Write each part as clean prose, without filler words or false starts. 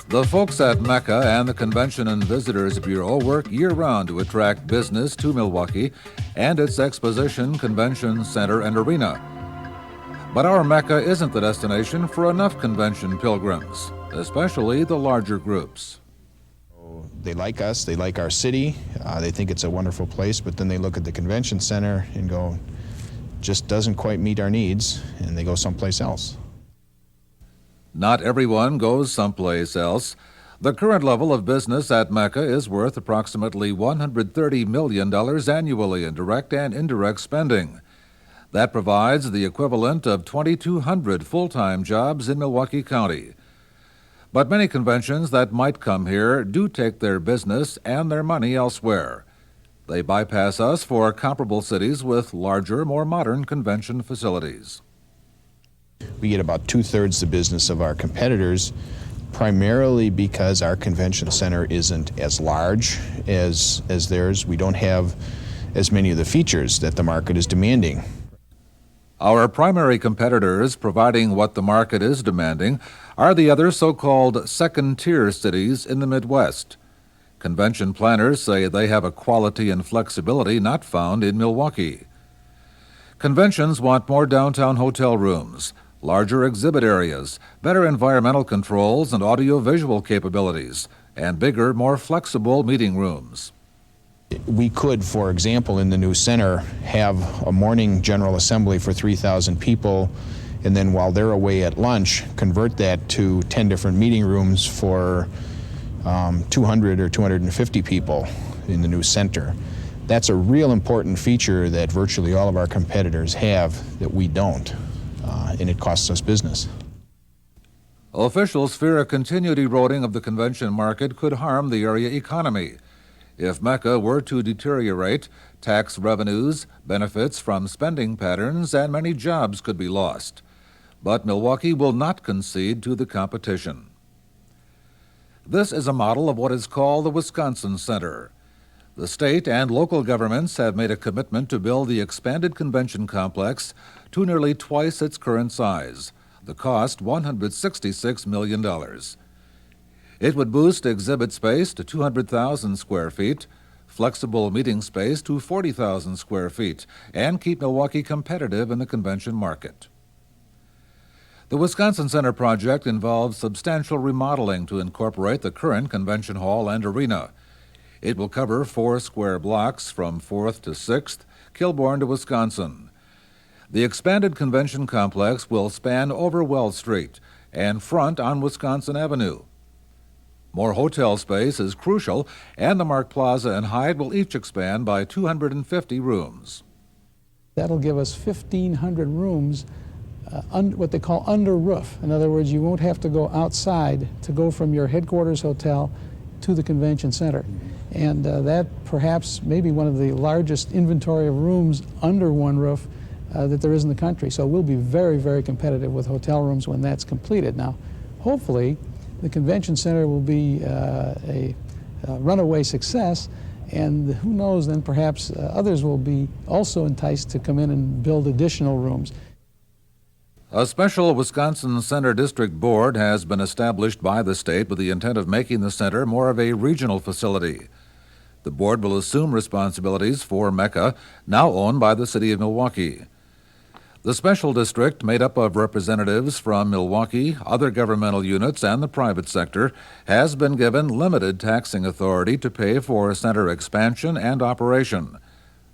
The folks at Mecca and the Convention and Visitors Bureau work year-round to attract business to Milwaukee and its exposition, convention center, and arena. But our Mecca isn't the destination for enough convention pilgrims, especially the larger groups. They like us, they like our city, they think it's a wonderful place, but then they look at the convention center and go, just doesn't quite meet our needs, and they go someplace else. Not everyone goes someplace else. The current level of business at Mecca is worth approximately $130 million annually in direct and indirect spending. That provides the equivalent of 2,200 full-time jobs in Milwaukee County. But many conventions that might come here do take their business and their money elsewhere. They bypass us for comparable cities with larger, more modern convention facilities. We get about 2/3 the business of our competitors, primarily because our convention center isn't as large as theirs. We don't have as many of the features that the market is demanding. Our primary competitors, providing what the market is demanding, are the other so-called second-tier cities in the Midwest. Convention planners say they have a quality and flexibility not found in Milwaukee. Conventions want more downtown hotel rooms, larger exhibit areas, better environmental controls and audio-visual capabilities, and bigger, more flexible meeting rooms. We could, for example, in the new center, have a morning general assembly for 3,000 people, and then while they're away at lunch, convert that to 10 different meeting rooms for 200 or 250 people in the new center. That's a real important feature that virtually all of our competitors have that we don't, and it costs us business. Officials fear a continued eroding of the convention market could harm the area economy. If Mecca were to deteriorate, tax revenues, benefits from spending patterns, and many jobs could be lost. But Milwaukee will not concede to the competition. This is a model of what is called the Wisconsin Center. The state and local governments have made a commitment to build the expanded convention complex to nearly twice its current size. The cost, $166 million. It would boost exhibit space to 200,000 square feet, flexible meeting space to 40,000 square feet, and keep Milwaukee competitive in the convention market. The Wisconsin Center project involves substantial remodeling to incorporate the current convention hall and arena. It will cover 4 square blocks from 4th to 6th, Kilbourne to Wisconsin. The expanded convention complex will span over Wells Street and front on Wisconsin Avenue. More hotel space is crucial, and the Mark Plaza and Hyde will each expand by 250 rooms. That'll give us 1,500 rooms, what they call under roof. In other words, you won't have to go outside to go from your headquarters hotel to the convention center. And that perhaps may be one of the largest inventory of rooms under one roof that there is in the country. So we'll be very, very competitive with hotel rooms when that's completed. Now, hopefully, the convention center will be a runaway success, and who knows, then perhaps others will be also enticed to come in and build additional rooms. A special Wisconsin Center District Board has been established by the state with the intent of making the center more of a regional facility. The board will assume responsibilities for Mecca, now owned by the city of Milwaukee. The special district, made up of representatives from Milwaukee, other governmental units, and the private sector, has been given limited taxing authority to pay for center expansion and operation.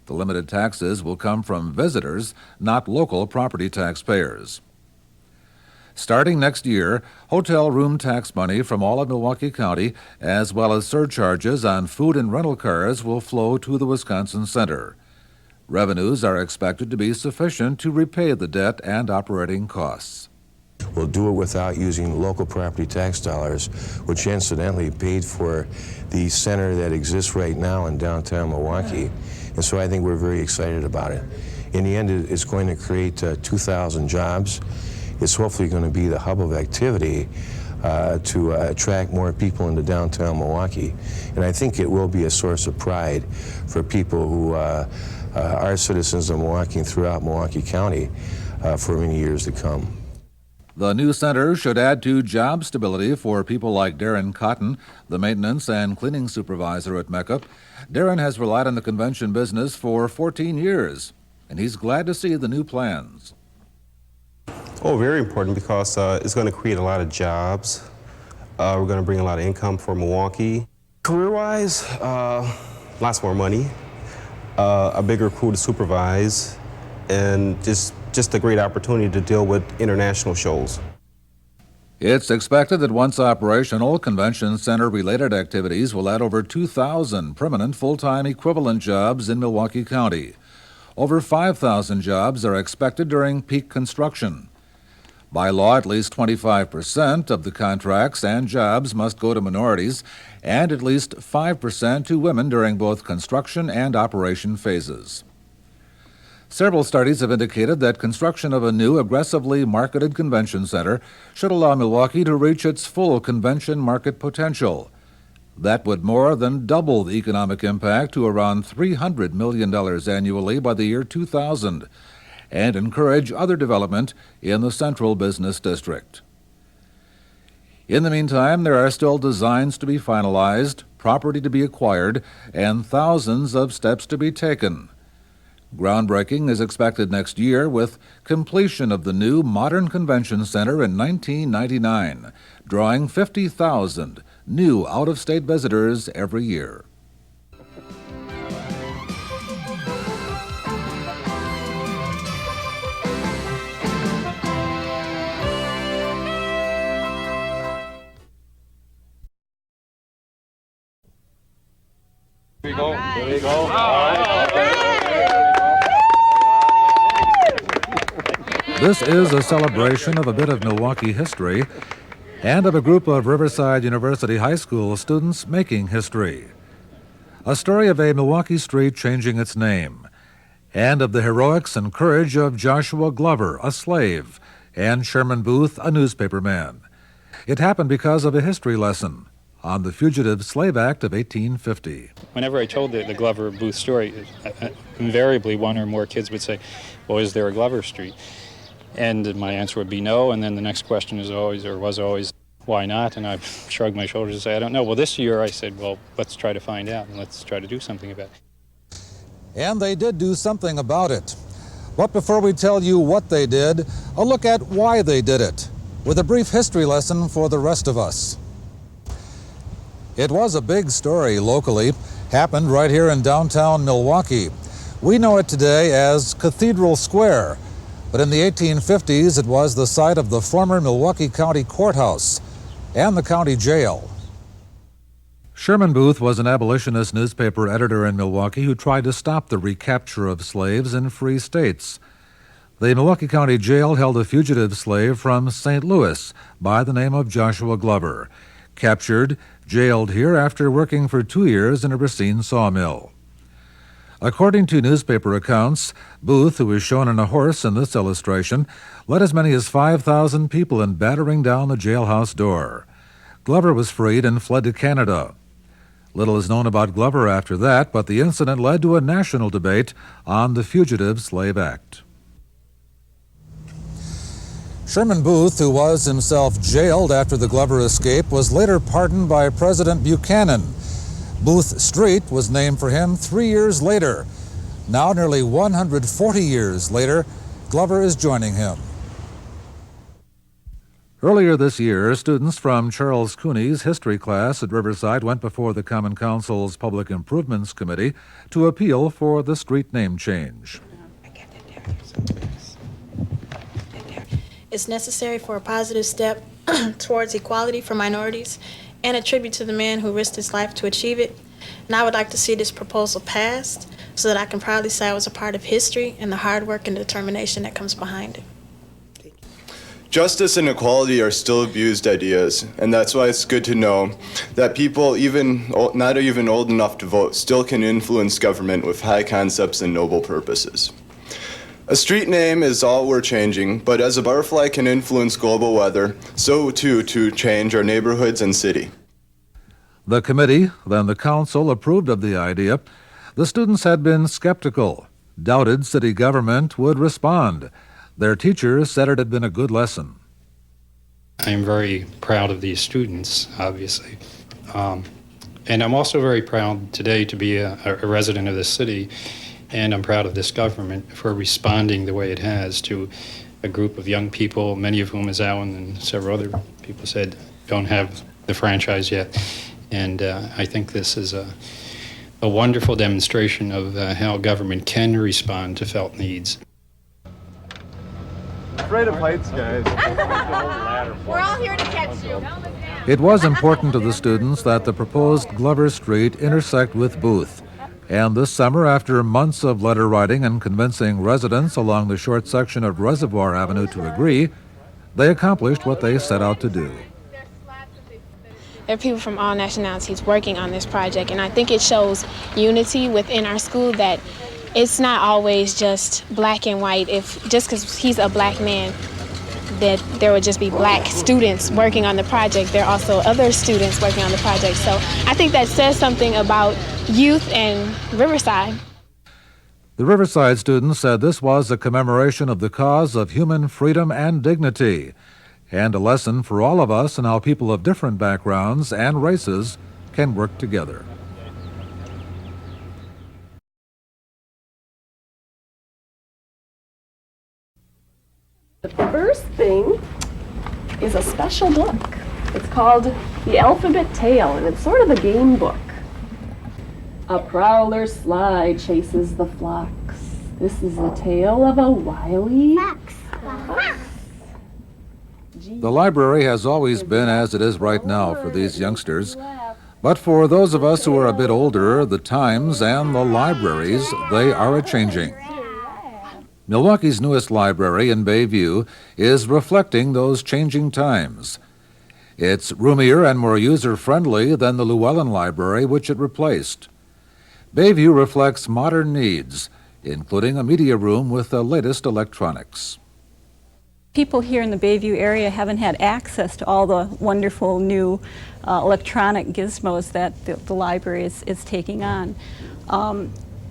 The limited taxes will come from visitors, not local property taxpayers. Starting next year, hotel room tax money from all of Milwaukee County, as well as surcharges on food and rental cars, will flow to the Wisconsin Center. Revenues are expected to be sufficient to repay the debt and operating costs. We'll do it without using local property tax dollars, which incidentally paid for the center that exists right now in downtown Milwaukee. And so I think we're very excited about it. In the end, it's going to create 2,000 jobs. It's hopefully going to be the hub of activity to attract more people into downtown Milwaukee. And I think it will be a source of pride for people who are citizens of Milwaukee and throughout Milwaukee County for many years to come. The new center should add to job stability for people like Darren Cotton, the maintenance and cleaning supervisor at Mecca. Darren has relied on the convention business for 14 years, and he's glad to see the new plans. Oh, very important, because it's going to create a lot of jobs. We're going to bring a lot of income for Milwaukee. Career-wise, lots more money, a bigger crew to supervise, and just a great opportunity to deal with international shows. It's expected that once operational, convention center-related activities will add over 2,000 permanent full-time equivalent jobs in Milwaukee County. Over 5,000 jobs are expected during peak construction. By law, at least 25% of the contracts and jobs must go to minorities, and at least 5% to women during both construction and operation phases. Several studies have indicated that construction of a new, aggressively marketed convention center should allow Milwaukee to reach its full convention market potential. That would more than double the economic impact to around $300 million annually by the year 2000, and encourage other development in the central business district. In the meantime, there are still designs to be finalized, property to be acquired, and thousands of steps to be taken. Groundbreaking is expected next year, with completion of the new modern convention center in 1999, drawing 50,000 new out-of-state visitors every year. Here we go. Here we go. All right. This is a celebration of a bit of Milwaukee history and of a group of Riverside University High School students making history. A story of a Milwaukee street changing its name, and of the heroics and courage of Joshua Glover, a slave, and Sherman Booth, a newspaperman. It happened because of a history lesson on the Fugitive Slave Act of 1850. Whenever I told the Glover Booth story, invariably one or more kids would say, well, is there a Glover Street? And my answer would be no, and then the next question is always, or was always, why not? And I shrugged my shoulders and say, I don't know. Well, this year I said, well, let's try to find out, and let's try to do something about it. And they did do something about it. But before we tell you what they did, a look at why they did it, with a brief history lesson for the rest of us. It was a big story locally, happened right here in downtown Milwaukee. We know it today as Cathedral Square, but in the 1850s it was the site of the former Milwaukee County Courthouse and the county jail. Sherman Booth was an abolitionist newspaper editor in Milwaukee who tried to stop the recapture of slaves in free states. The Milwaukee County Jail held a fugitive slave from St. Louis by the name of Joshua Glover, captured, jailed here after working for 2 years in a Racine sawmill. According to newspaper accounts, Booth, who is shown on a horse in this illustration, led as many as 5,000 people in battering down the jailhouse door. Glover was freed and fled to Canada. Little is known about Glover after that, but the incident led to a national debate on the Fugitive Slave Act. Sherman Booth, who was himself jailed after the Glover escape, was later pardoned by President Buchanan. Booth Street was named for him 3 years later. Now, nearly 140 years later, Glover is joining him. Earlier this year, students from Charles Cooney's history class at Riverside went before the Common Council's Public Improvements Committee to appeal for the street name change. It's necessary for a positive step towards equality for minorities and a tribute to the man who risked his life to achieve it. And I would like to see this proposal passed so that I can proudly say I was a part of history and the hard work and determination that comes behind it. Justice and equality are still abused ideas, and that's why it's good to know that people, even not even old enough to vote, still can influence government with high concepts and noble purposes. A street name is all we're changing, but as a butterfly can influence global weather, so too to change our neighborhoods and city. The committee, then the council, approved of the idea. The students had been skeptical, doubted city government would respond. Their teachers said it had been a good lesson. I am very proud of these students, obviously. And I'm also very proud today to be a resident of this city, and I'm proud of this government for responding the way it has to a group of young people, many of whom, as Alan and several other people said, don't have the franchise yet. And I think this is a wonderful demonstration of how government can respond to felt needs. Afraid of heights, guys. We're all here to catch you. It was important to the students that the proposed Glover Street intersect with Booth. And this summer, after months of letter writing and convincing residents along the short section of Reservoir Avenue to agree, they accomplished what they set out to do. There are people from all nationalities working on this project, and I think it shows unity within our school that it's not always just black and white. If just because he's a black man, that there would just be black students working on the project. There are also other students working on the project. So I think that says something about youth and Riverside. The Riverside students said this was a commemoration of the cause of human freedom and dignity, and a lesson for all of us in how people of different backgrounds and races can work together. The first thing is a special book. It's called The Alphabet Tale, and it's sort of a game book. A prowler sly chases the flocks. This is the tale of a wily fox. The library has always been as it is right now for these youngsters. But for those of us who are a bit older, the times and the libraries, they are a-changing. Milwaukee's newest library in Bayview is reflecting those changing times. It's roomier and more user-friendly than the Llewellyn Library, which it replaced. Bayview reflects modern needs, including a media room with the latest electronics. People here in the Bayview area haven't had access to all the wonderful new electronic gizmos that the library is taking on.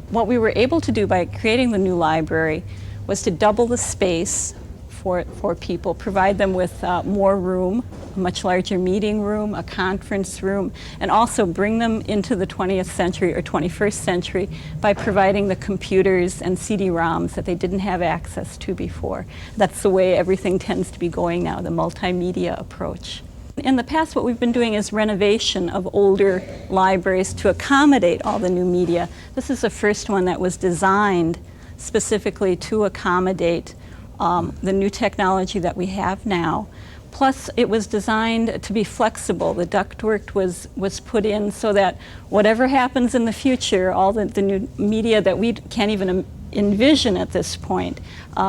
What we were able to do by creating the new library was to double the space for people, provide them with more room, a much larger meeting room, a conference room, and also bring them into the 20th century or 21st century by providing the computers and CD-ROMs that they didn't have access to before. That's the way everything tends to be going now, the multimedia approach. In the past, what we've been doing is renovation of older libraries to accommodate all the new media. This is the first one that was designed specifically to accommodate the new technology that we have now. Plus, it was designed to be flexible. The ductwork was put in so that whatever happens in the future, all the new media that we can't even envision at this point,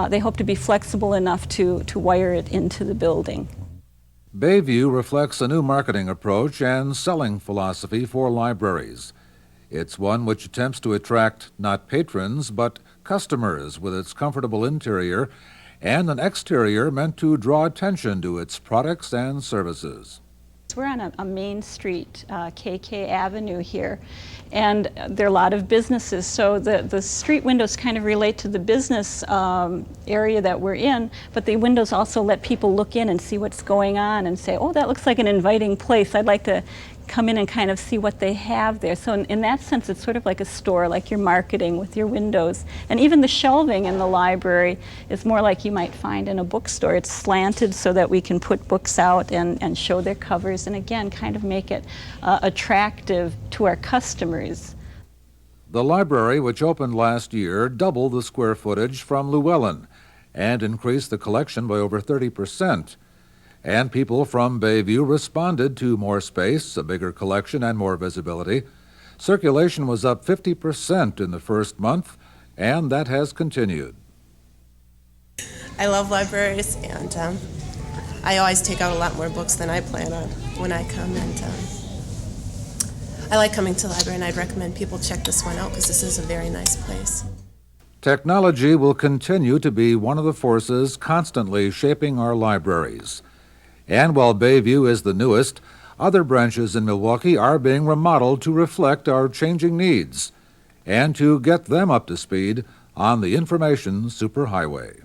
they hope to be flexible enough to wire it into the building. Bayview reflects a new marketing approach and selling philosophy for libraries. It's one which attempts to attract not patrons, but customers with its comfortable interior and an exterior meant to draw attention to its products and services. We're on a main street, KK Avenue here, and there are a lot of businesses, so the street windows kind of relate to the business area that we're in, but the windows also let people look in and see what's going on and say, oh, that looks like an inviting place. I'd like to come in and kind of see what they have there. So in that sense, it's sort of like a store, like your marketing with your windows. And even the shelving in the library is more like you might find in a bookstore. It's slanted so that we can put books out and show their covers, and again, kind of make it attractive to our customers. The library, which opened last year, doubled the square footage from Llewellyn and increased the collection by over 30%. And people from Bayview responded to more space, a bigger collection, and more visibility. Circulation was up 50% in the first month, and that has continued. I love libraries, and I always take out a lot more books than I plan on when I come, and I like coming to the library, and I'd recommend people check this one out because this is a very nice place. Technology will continue to be one of the forces constantly shaping our libraries. And while Bayview is the newest, other branches in Milwaukee are being remodeled to reflect our changing needs and to get them up to speed on the information superhighway.